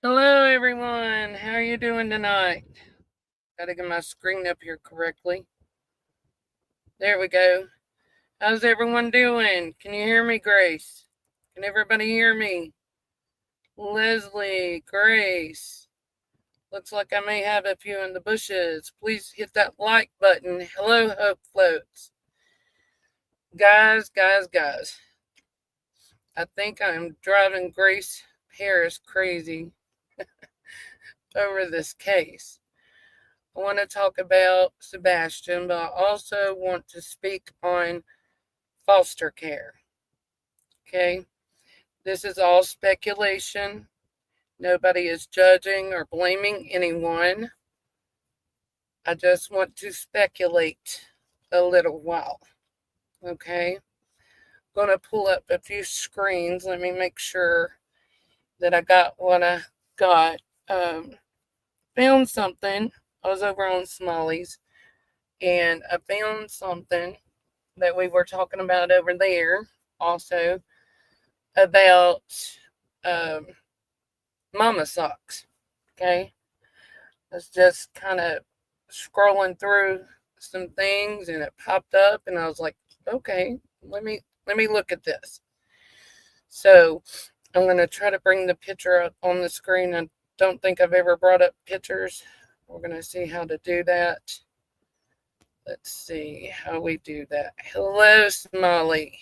Hello, everyone. How are you doing tonight? Gotta get my screen up here correctly. There we go. How's everyone doing? Can you hear me, Grace? Can everybody hear me? Leslie, Grace. Looks like I may have a few in the bushes. Please hit that like button. Hello, Hope Floats. Guys. I think I'm driving Grace Harris crazy over this case. I want to talk about Sebastian, but I also want to speak on foster care. Okay, this is all speculation. Nobody is judging or blaming anyone. I just want to speculate a little while. Okay, I'm going to pull up a few screens. Let me make sure that I got what I got. Found something. I was over on Smalley's and I found something that we were talking about over there also about mama socks. Okay, I was just kind of scrolling through some things and it popped up and I was like, okay, let me look at this. So I'm going to try to bring the picture up on the screen. I don't think I've ever brought up pictures. We're going to see how to do that. Let's see how we do that. Hello, Smiley.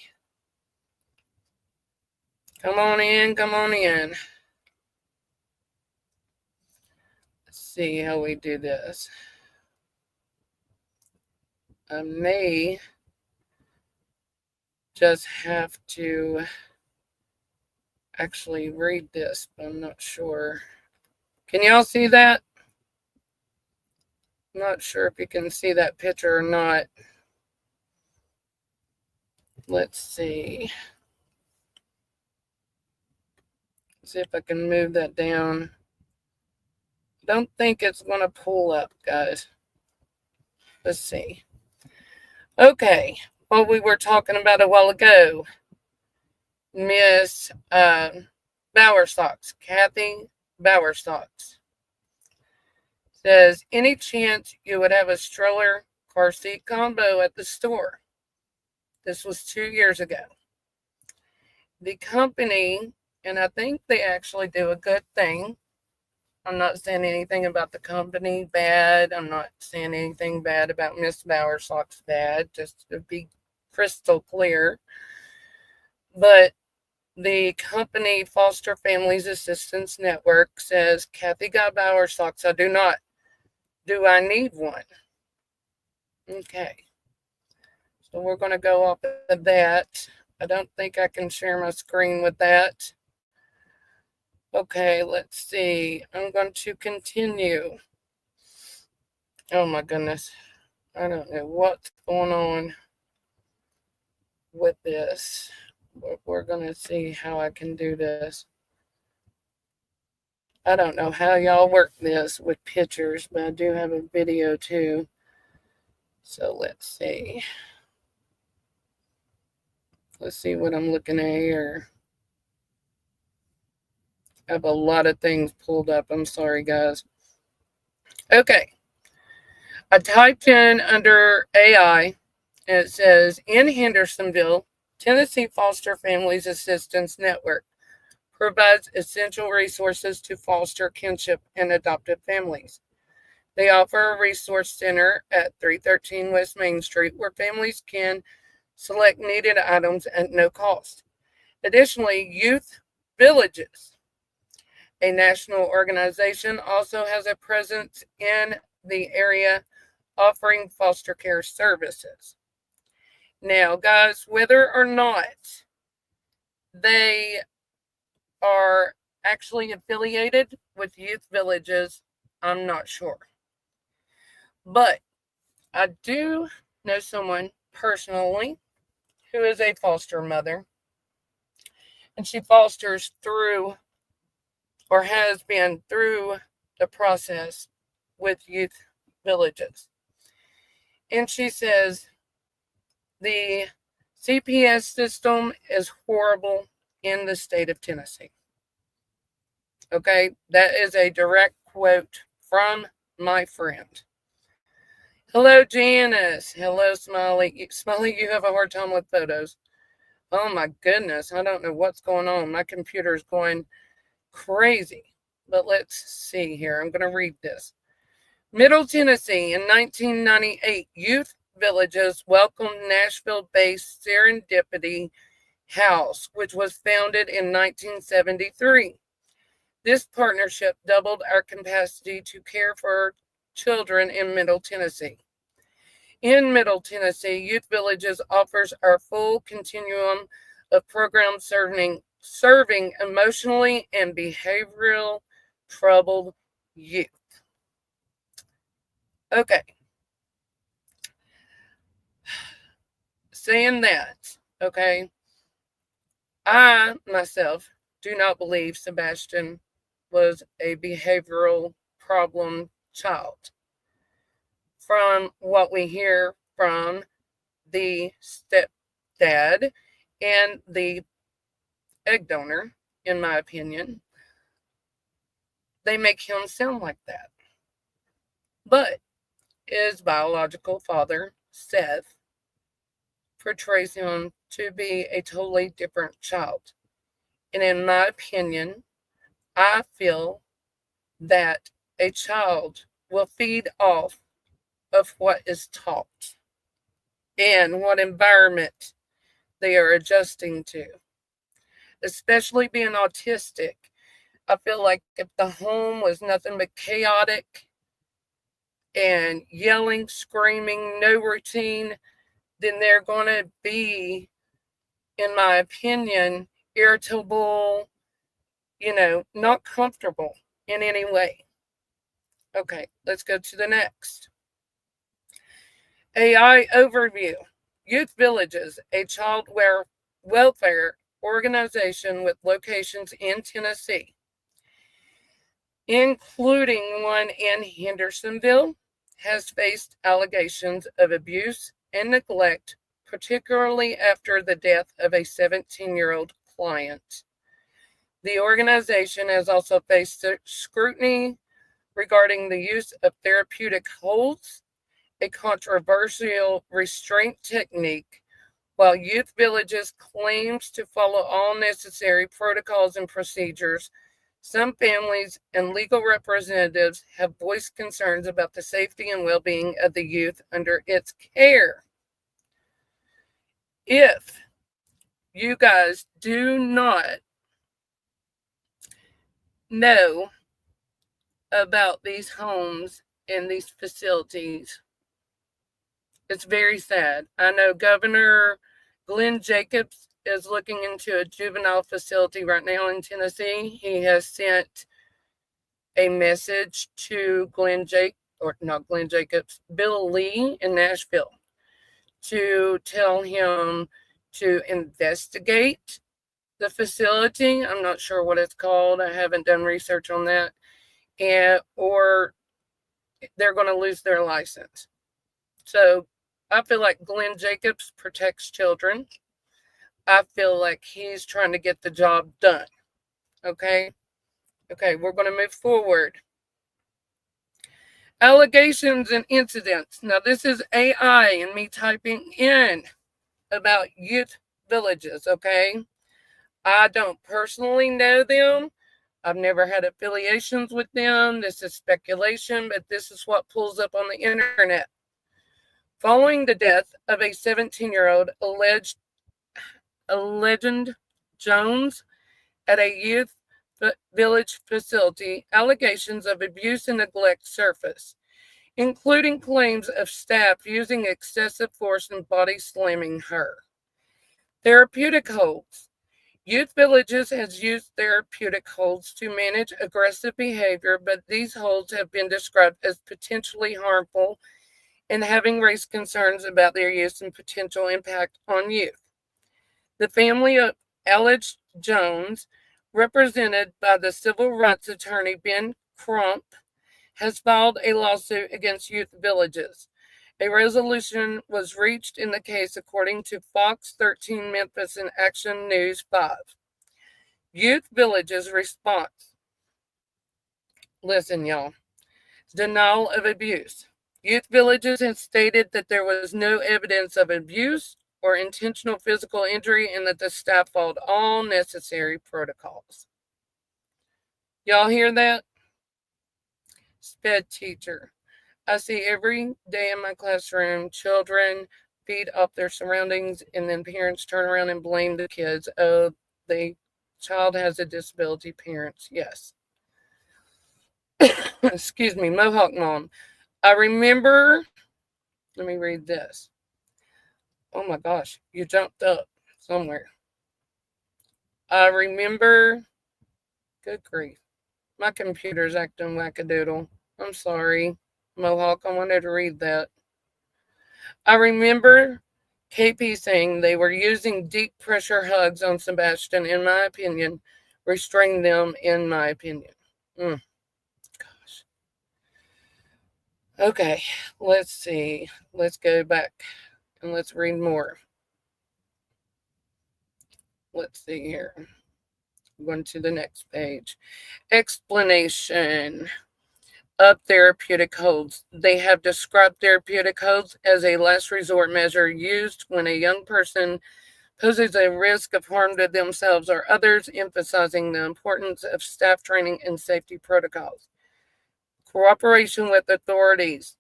Come on in. Let's see how we do this. I may just have to actually read this, but I'm not sure. Can y'all see that? I'm not sure if you can see that picture or not. Let's see. See if I can move that down. Don't think it's going to pull up, guys. Let's see. Okay, what we were talking about a while ago. Miss Bowerstocks, Kathy Bowerstocks, says, any chance you would have a stroller car seat combo at the store? This was 2 years ago. The company, and I think they actually do a good thing. I'm not saying anything about the company bad. I'm not saying anything bad about Miss Bowerstocks bad, just to be crystal clear. But the company Foster Families Assistance Network says, Kathy got Bowerstocks. I do not. Do I need one? Okay. So we're going to go off of that. I don't think I can share my screen with that. Okay, let's see. I'm going to continue. Oh my goodness. I don't know what's going on with this. But we're going to see how I can do this. I don't know how y'all work this with pictures, but I do have a video too. So let's see. Let's see what I'm looking at here. I have a lot of things pulled up. I'm sorry, guys. Okay. I typed in under AI, and it says, in Hendersonville, Tennessee Foster Families Assistance Network provides essential resources to foster kinship and adoptive families. They offer a resource center at 313 West Main Street where families can select needed items at no cost. Additionally, Youth Villages, a national organization, also has a presence in the area offering foster care services. Now, guys, whether or not they are actually affiliated with Youth Villages, I'm not sure. But I do know someone personally who is a foster mother, and she fosters through, or has been through, the process with Youth Villages. And she says the CPS system is horrible in the state of Tennessee. Okay, that is a direct quote from my friend. Hello, Janice. Hello, Smiley. Smiley, you have a hard time with photos. Oh my goodness, I don't know what's going on. My computer is going crazy. But let's see here. I'm going to read this. Middle Tennessee in 1998, youth villages welcomed Nashville-based Serendipity House, which was founded in 1973. This partnership doubled our capacity to care for children in Middle Tennessee. In Middle Tennessee, Youth Villages offers our full continuum of programs serving emotionally and behavioral troubled youth. Okay. Saying that, okay, I myself do not believe Sebastian was a behavioral problem child. From what we hear from the stepdad and the egg donor, in my opinion, they make him sound like that. But his biological father, Seth, portrays him to be a totally different child. And in my opinion, I feel that a child will feed off of what is taught and what environment they are adjusting to. Especially being autistic, I feel like if the home was nothing but chaotic and yelling, screaming, no routine, then they're going to be, in my opinion, irritable, not comfortable in any way. Okay, let's go to the next. AI overview. Youth Villages, a child welfare organization with locations in Tennessee, including one in Hendersonville, has faced allegations of abuse and neglect, particularly after the death of a 17-year-old client. The organization has also faced scrutiny regarding the use of therapeutic holds, a controversial restraint technique, while Youth Villages claims to follow all necessary protocols and procedures. Some families and legal representatives have voiced concerns about the safety and well-being of the youth under its care. If you guys do not know about these homes and these facilities, it's very sad. I know Governor Glenn Jacobs is looking into a juvenile facility right now in Tennessee. He has sent a message to Bill Lee in Nashville to tell him to investigate the facility. I'm not sure what it's called. I haven't done research on that. Or they're going to lose their license. So I feel like Glenn Jacobs protects children. I feel like he's trying to get the job done. Okay, we're going to move forward. Allegations and incidents. Now, this is AI and me typing in about Youth Villages, okay? I don't personally know them. I've never had affiliations with them. This is speculation, but this is what pulls up on the internet. Following the death of a 17-year-old alleged Jones at a youth village facility, allegations of abuse and neglect surfaced, including claims of staff using excessive force and body slamming her. Therapeutic holds. Youth Villages has used therapeutic holds to manage aggressive behavior, but these holds have been described as potentially harmful and having raised concerns about their use and potential impact on youth. The family of alleged Jones, represented by the civil rights attorney Ben Crump, has filed a lawsuit against Youth Villages. A resolution was reached in the case, according to Fox 13 Memphis and Action News 5. Youth Villages' response. Listen, y'all. Denial of abuse. Youth Villages has stated that there was no evidence of abuse or intentional physical injury and that the staff followed all necessary protocols. Y'all hear that? SPED teacher. I see every day in my classroom children feed off their surroundings and then parents turn around and blame the kids. Oh, the child has a disability. Parents, yes. Excuse me, Mohawk Mom. I remember, let me read this. Oh my gosh, you jumped up somewhere. I remember, good grief, my computer's acting wackadoodle. I'm sorry, Mohawk, I wanted to read that. I remember KP saying they were using deep pressure hugs on Sebastian, in my opinion, restraining them, in my opinion. Gosh. Okay, let's see. Let's go back and let's read more. Let's see here. I'm going to the next page. Explanation of therapeutic holds. They have described therapeutic holds as a last resort measure used when a young person poses a risk of harm to themselves or others, emphasizing the importance of staff training and safety protocols. Cooperation with authorities.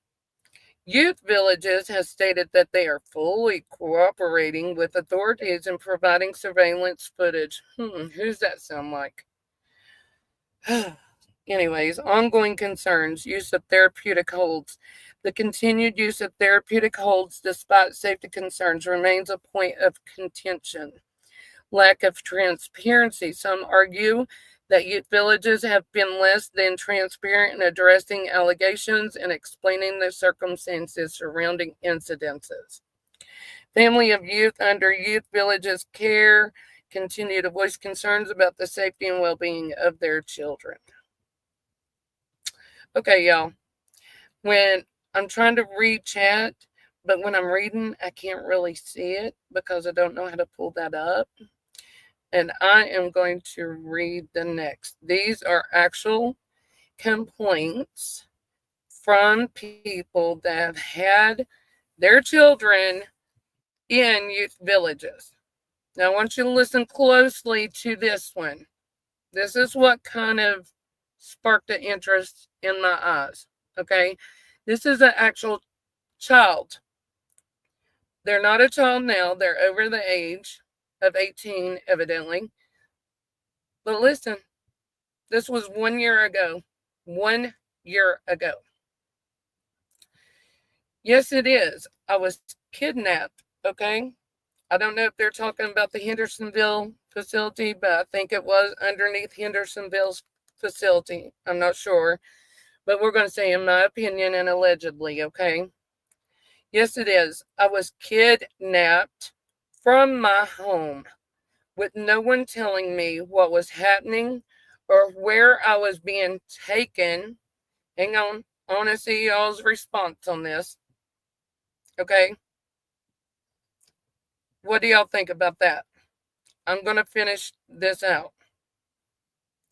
Youth Villages has stated that they are fully cooperating with authorities in providing surveillance footage. Who's that sound like? Anyways, ongoing concerns, use of therapeutic holds. The continued use of therapeutic holds, despite safety concerns, remains a point of contention. Lack of transparency. Some argue that youth villages have been less than transparent in addressing allegations and explaining the circumstances surrounding incidences. Family of youth under youth villages care continue to voice concerns about the safety and well-being of their children. Okay, y'all. When I'm trying to read chat, but when I'm reading, I can't really see it because I don't know how to pull that up. And I am going to read the next. These are actual complaints from people that have had their children in youth villages. Now, I want you to listen closely to this one. This is what kind of sparked the interest in my eyes. Okay, this is an actual child. They're not a child now. They're over the age of 18, evidently. But listen, this was 1 year ago. 1 year ago. Yes, it is. I was kidnapped, okay? I don't know if they're talking about the Hendersonville facility, but I think it was underneath Hendersonville's facility. I'm not sure. But we're going to say in my opinion and allegedly, okay? Yes, it is. I was kidnapped from my home with no one telling me what was happening or where I was being taken. Hang on. I want to see y'all's response on this. Okay? What do y'all think about that? I'm going to finish this out.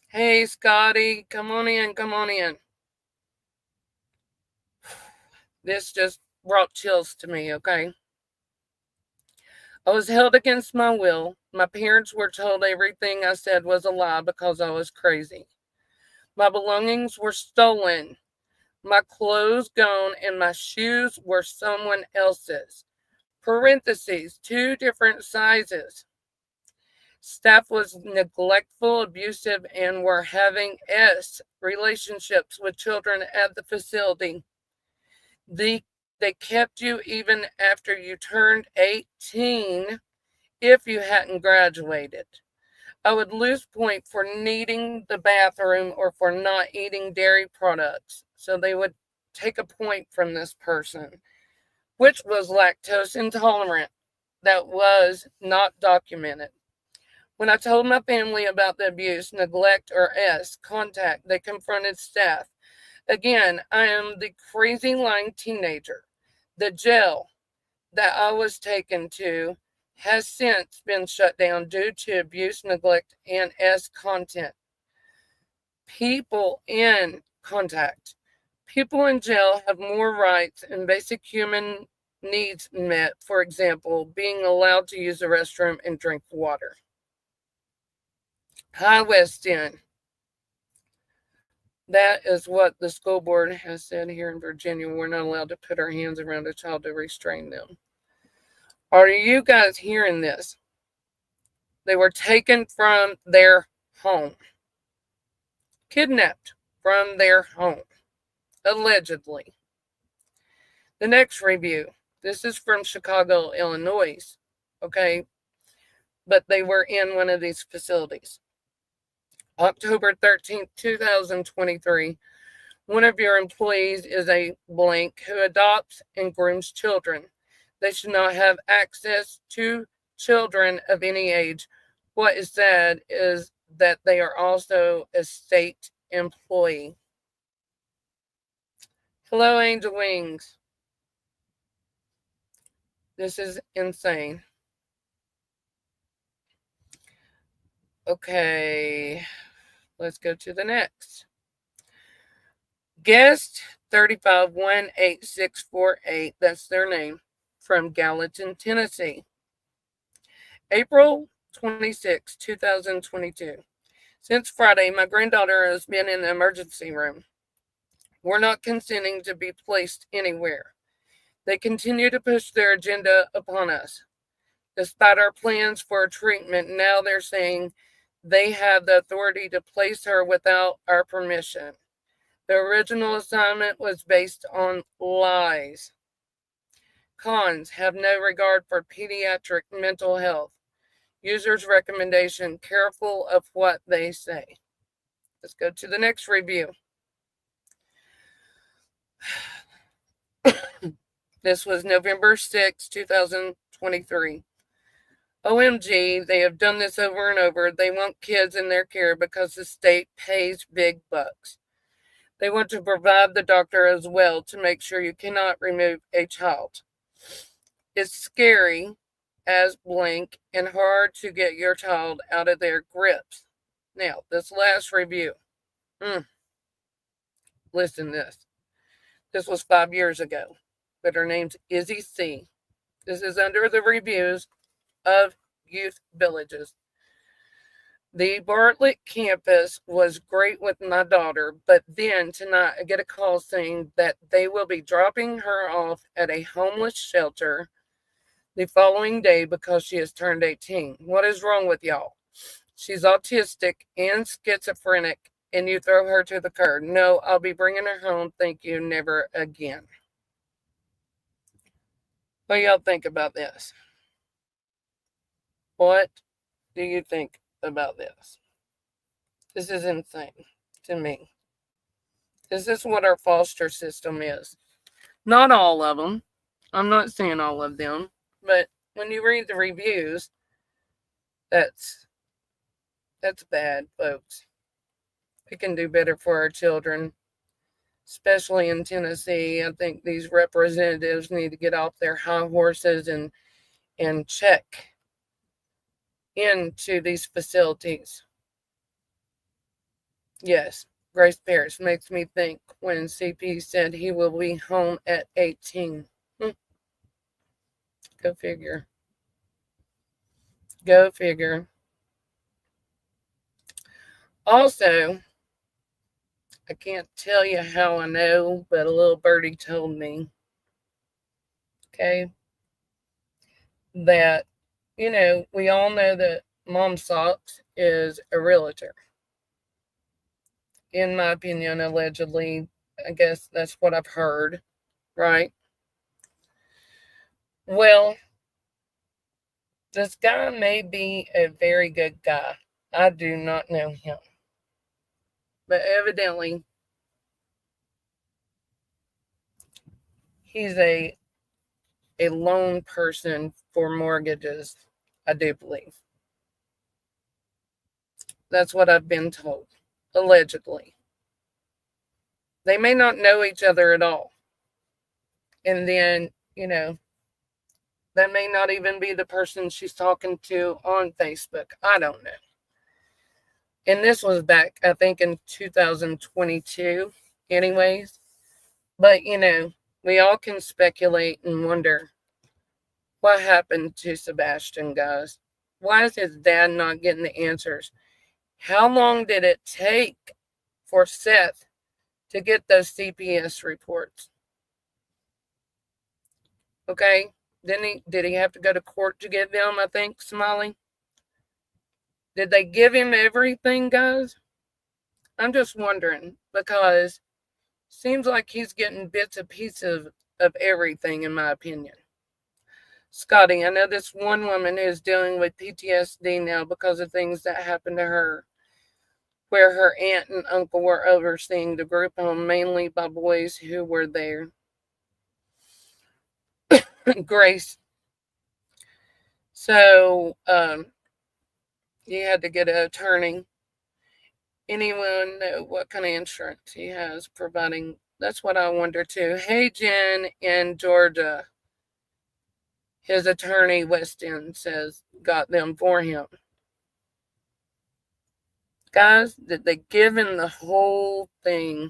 Hey, Scotty, come on in, come on in. This just brought chills to me, okay? I was held against my will. My parents were told everything I said was a lie because I was crazy. My belongings were stolen. My clothes gone and my shoes were someone else's. Parentheses, 2 different sizes. Staff was neglectful, abusive, and were having relationships with children at the facility. They kept you even after you turned 18 if you hadn't graduated. I would lose point for needing the bathroom or for not eating dairy products. So they would take a point from this person, which was lactose intolerant. That was not documented. When I told my family about the abuse, neglect, or contact, they confronted staff. Again, I am the crazy lying teenager. The jail that I was taken to has since been shut down due to abuse, neglect, and content. People in contact. People in jail have more rights and basic human needs met, for example, being allowed to use the restroom and drink water. Hi, West End. That is what the school board has said here in Virginia. We're not allowed to put our hands around a child to restrain them. Are you guys hearing this? They were taken from their home, kidnapped from their home, allegedly. The next review. This is from Chicago, Illinois. Okay. But they were in one of these facilities. October 13th, 2023. One of your employees is a blank who adopts and grooms children. They should not have access to children of any age. What is said is that they are also a state employee. Hello, Angel Wings. This is insane. Okay, let's go to the next. Guest 3518648, that's their name, from Gallatin, Tennessee. April 26, 2022. Since Friday, my granddaughter has been in the emergency room. We're not consenting to be placed anywhere. They continue to push their agenda upon us. Despite our plans for treatment, now they're saying they have the authority to place her without our permission. The original assignment was based on lies. Cons: have no regard for pediatric mental health. User's recommendation: careful of what they say. Let's go to the next review. This was November 6, 2023. OMG, they have done this over and over. They want kids in their care because the state pays big bucks. They want to provide the doctor as well to make sure you cannot remove a child. It's scary as blank and hard to get your child out of their grips. Now, this last review. Listen to this. This was 5 years ago, but her name's Izzy C. This is under the reviews of youth villages. The Bartlett campus was great with my daughter, but then tonight I get a call saying that they will be dropping her off at a homeless shelter the following day because she has turned 18. What is wrong with y'all? She's autistic and schizophrenic, and you throw her to the curb. No, I'll be bringing her home. Thank you. Never again. What do y'all think about this? What do you think about this? This is insane to me. This is what our foster system is. Not all of them. I'm not saying all of them. But when you read the reviews, that's bad, folks. We can do better for our children, especially in Tennessee. I think these representatives need to get off their high horses and check into these facilities. Yes, Grace Parrish makes me think when CP said he will be home at 18. Go figure. Go figure. Also, I can't tell you how I know, but a little birdie told me, okay, that, we all know that Mom Socks is a realtor. In my opinion, allegedly, I guess that's what I've heard, right? Well, this guy may be a very good guy. I do not know him. But evidently, he's a loan person for mortgages, I do believe. That's what I've been told, allegedly. They may not know each other at all. And then, that may not even be the person she's talking to on Facebook. I don't know. And this was back, I think, in 2022. anyways. But, we all can speculate and wonder what happened to Sebastian, guys. Why is his dad not getting the answers? How long did it take for Seth to get those CPS reports? Okay, did he have to go to court to get them, I think, Smiley? Did they give him everything, guys? I'm just wondering, because seems like he's getting bits and pieces of everything, in my opinion. Scotty, I know this one woman is dealing with PTSD now because of things that happened to her, where her aunt and uncle were overseeing the group home, mainly by boys who were there. Grace. So, you had to get an attorney. Anyone know what kind of insurance he has providing? That's what I wonder too. Hey, Jen in Georgia. His attorney, West End, says got them for him. Guys, did they give him the whole thing?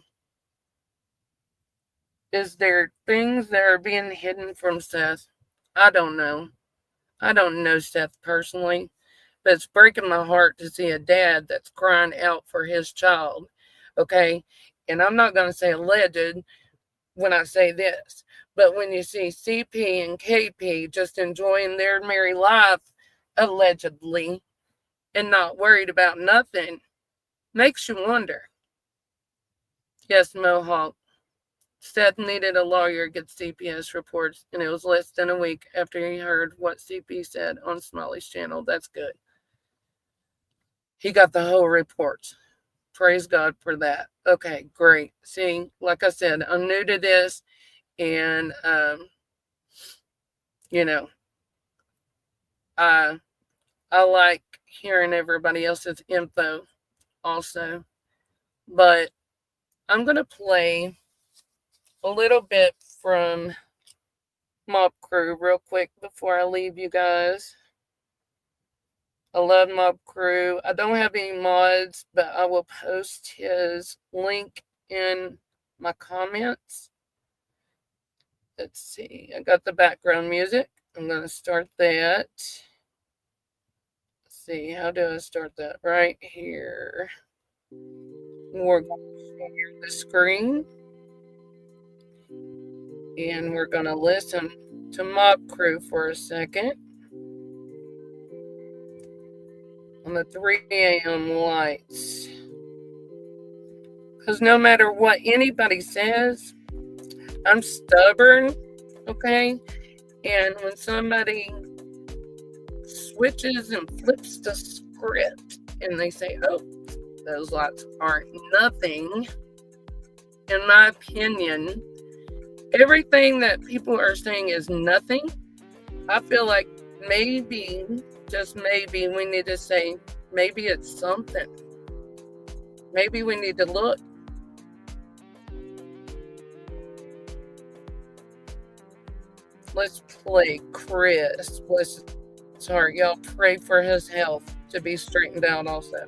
Is there things that are being hidden from Seth? I don't know. I don't know Seth personally, but it's breaking my heart to see a dad that's crying out for his child, okay? And I'm not going to say alleged when I say this, but when you see CP and KP just enjoying their merry life, allegedly, and not worried about nothing, makes you wonder. Yes, Mohawk. Seth needed a lawyer to get CPS reports, and it was less than a week after he heard what CP said on Smiley's channel. That's good. He got the whole reports. Praise God for that. Okay, great. See, like I said, I'm new to this, and I like hearing everybody else's info also. But I'm gonna play a little bit from Mob Crew real quick before I leave you guys. I love Mob Crew. I don't have any mods, but I will post his link in my comments. Let's see. I got the background music. I'm going to start that. Let's see. How do I start that? Right here. We're going to share the screen. And we're going to listen to Mob Crew for a second. On the 3 a.m. lights. Because no matter what anybody says, I'm stubborn, okay? And when somebody switches and flips the script and they say, oh, those lights aren't nothing, in my opinion, everything that people are saying is nothing. I feel like maybe, just maybe, we need to say, maybe it's something. Maybe we need to look. Let's play Chris. Sorry, y'all pray for his health to be straightened out also.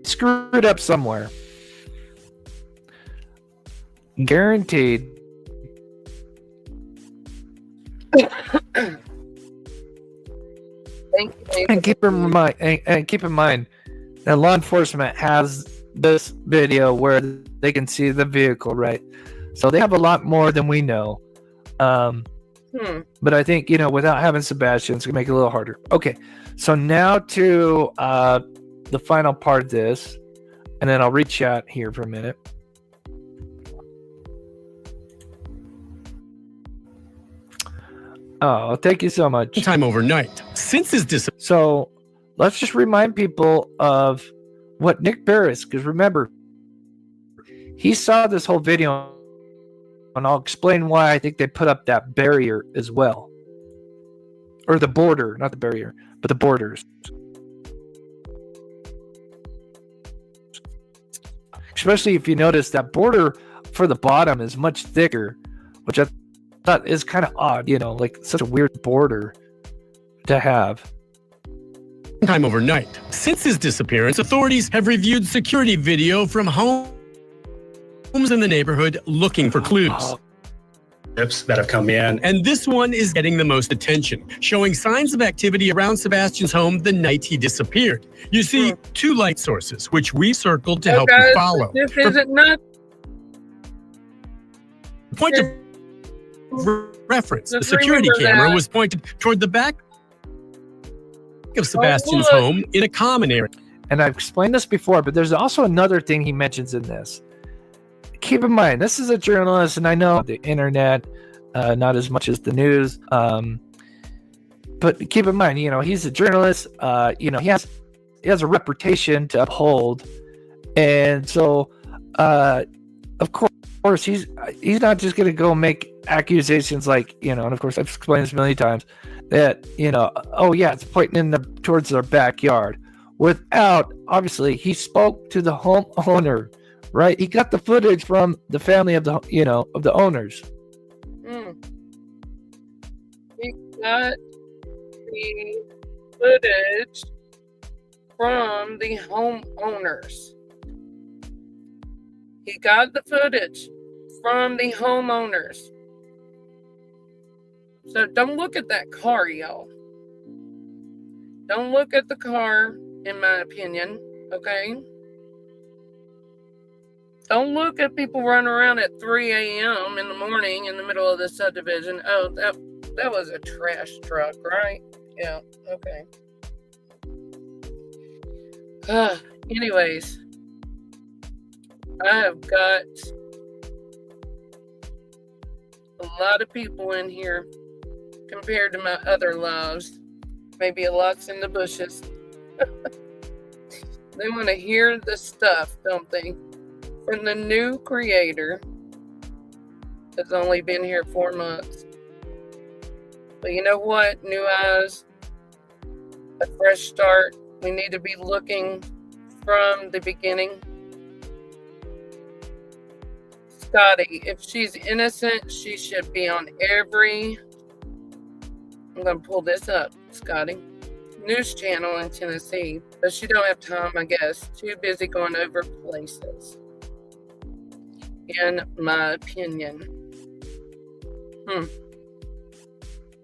Screwed up somewhere. Guaranteed. And keep in mind that law enforcement has this video where they can see the vehicle, right? So they have a lot more than we know. But I think, without having Sebastian, it's gonna make it a little harder. Okay, so now to the final part of this, and then I'll reach out here for a minute. Oh, thank you so much. Time overnight. Since his So let's just remind people of what Nick Barris, because remember, he saw this whole video, and I'll explain why I think they put up that barrier as well. Or the border, not the barrier, but the borders. especially if you notice that border for the bottom is much thicker, which I thought is kind of odd, like such a weird border to have. Time overnight. Since his disappearance, authorities have reviewed security video from homes in the neighborhood looking for clues. That have come in. And this one is getting the most attention, showing signs of activity around Sebastian's home the night he disappeared. You see, two light sources, which we circled to help you follow. This isn't not Point of reference, the security camera was pointed toward the back of Sebastian's home in a common area. And I've explained this before, but there's also another thing he mentions in this. Keep in mind, this is a journalist, and I know the internet, not as much as the news, but keep in mind, he's a journalist. He has a reputation to uphold, and so, of course, he's not just going to go make accusations like, and of course, I've explained this a million times that it's pointing towards their backyard. Without, obviously, he spoke to the homeowner. Right, he got the footage from the family of the of the owners. He got the footage from the homeowners. He got the footage from the homeowners. So don't look at that car, y'all. Don't look at the car, in my opinion. Okay. Don't look at people running around at 3 a.m. in the morning in the middle of the subdivision. Oh, that was a trash truck, right? Yeah, okay. Anyways, I have got a lot of people in here compared to my other lives. Maybe a lot's in the bushes. They want to hear the stuff, don't they? From the new creator that's only been here 4 months. But you know what? New eyes, a fresh start. We need to be looking from the beginning. Scotty, if she's innocent, she should be on every... I'm going to pull this up, Scotty. News channel in Tennessee. But she don't have time, I guess. Too busy going over places. In my opinion.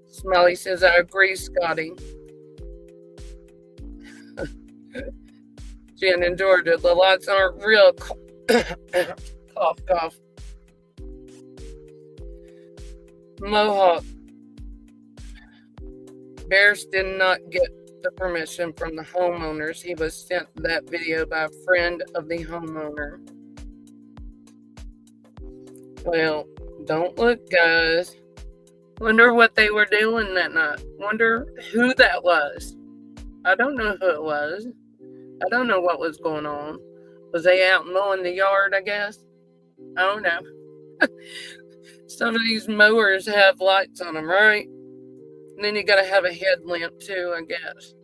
Smiley says, I agree, Scotty. Jen in Georgia, the lights aren't real. Cough, cough. Mohawk. Bears did not get the permission from the homeowners. He was sent that video by a friend of the homeowner. Well, don't look, guys. Wonder what they were doing that night. Wonder who that was. I don't know who it was. I don't know what was going on. Was they out mowing the yard, I guess? I don't know. Some of these mowers have lights on them, right? And then you gotta have a headlamp too, I guess.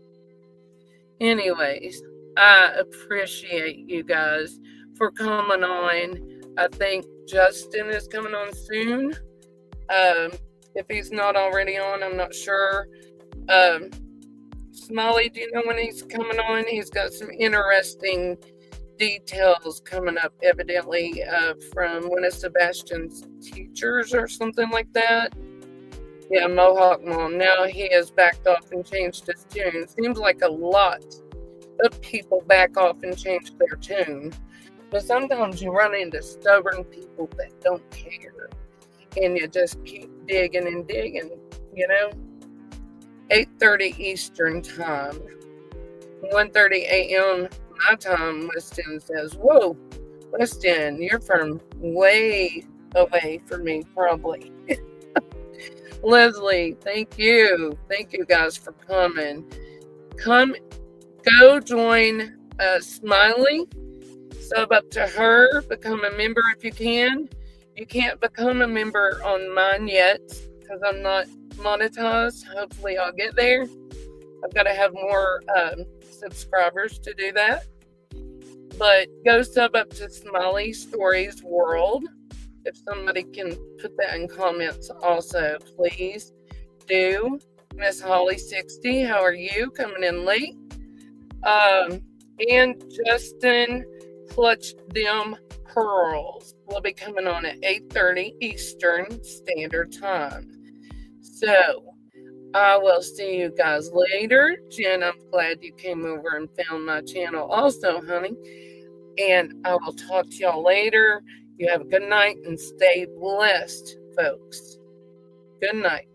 Anyways, I appreciate you guys for coming on. I think Justin is coming on soon. If he's not already on, I'm not sure. Smiley, do you know when he's coming on? He's got some interesting details coming up, evidently, from one of Sebastian's teachers or something like that. Yeah, Mohawk Mom. Now he has backed off and changed his tune. Seems like a lot of people back off and change their tune. But sometimes you run into stubborn people that don't care. And you just keep digging and digging, 8:30 Eastern time. 1:30 a.m. my time, Weston says, whoa, Weston, you're from way away from me, probably. Leslie, thank you. Thank you guys for coming. Go join Smiley. Sub up to her. Become a member if you can. You can't become a member on mine yet because I'm not monetized. Hopefully I'll get there. I've got to have more subscribers to do that. But go sub up to Smiley Stories World. If somebody can put that in comments also, please do. Miss Holly 60, how are you? Coming in late. And Justin Clutch Them Pearls will be coming on at 8:30 Eastern Standard Time. So I will see you guys later. Jen, I'm glad you came over and found my channel also, honey. And I will talk to y'all later. You have a good night and stay blessed, folks. Good night.